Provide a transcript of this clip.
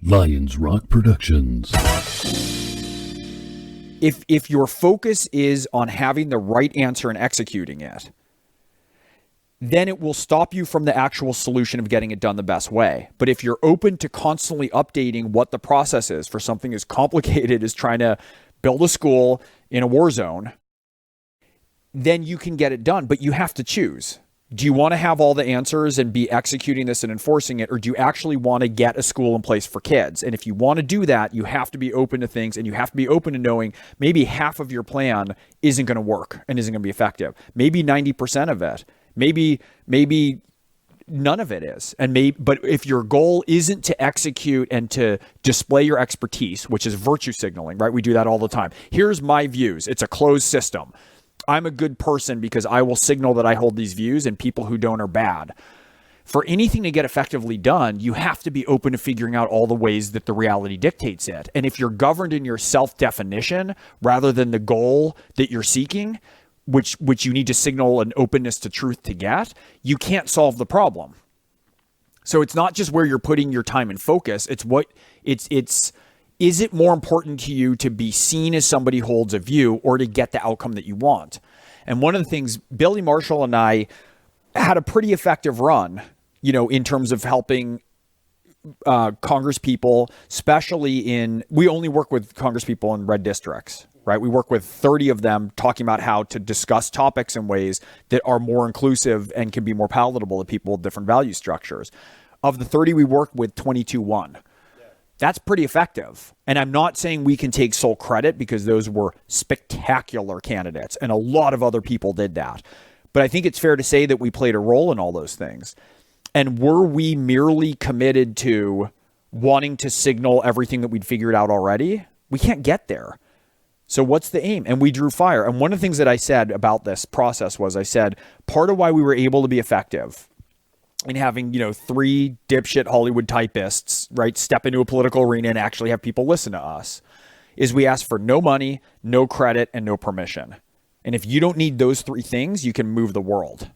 Lions Rock Productions. If your focus is on having the right answer and executing it, then it will stop you from the actual solution of getting it done the best way. But if you're open to constantly updating what the process is for something as complicated as trying to build a school in a war zone, then you can get it done. But you have to choose. Do you want to have all the answers and be executing this and enforcing it, or do you actually want to get a school in place for kids? And if you want to do that, you have to be open to things, and you have to be open to knowing maybe half of your plan isn't going to work and isn't going to be effective. Maybe 90% of it. Maybe none of it is. But if your goal isn't to execute and to display your expertise, which is virtue signaling, right? We do that all the time. Here's my views. It's a closed system. I'm a good person because I will signal that I hold these views, and people who don't are bad. For anything to get effectively done, you have to be open to figuring out all the ways that the reality dictates it. And if you're governed in your self-definition rather than the goal that you're seeking, which you need to signal an openness to truth to get, you can't solve the problem. So it's not just where you're putting your time and focus. Is it more important to you to be seen as somebody who holds a view or to get the outcome that you want? And one of the things, Billy Marshall and I had a pretty effective run, in terms of helping Congress people, especially we only work with Congress people in red districts, right? We work with 30 of them talking about how to discuss topics in ways that are more inclusive and can be more palatable to people with different value structures. Of the 30 we work with, 22 won. That's pretty effective. And I'm not saying we can take sole credit, because those were spectacular candidates and a lot of other people did that. But I think it's fair to say that we played a role in all those things. And were we merely committed to wanting to signal everything that we'd figured out already? We can't get there. So what's the aim? And we drew fire. And one of the things that I said about this process was, I said, part of why we were able to be effective in having, 3 dipshit Hollywood typists, right, step into a political arena and actually have people listen to us, is we ask for no money, no credit, and no permission. And if you don't need those 3 things, you can move the world.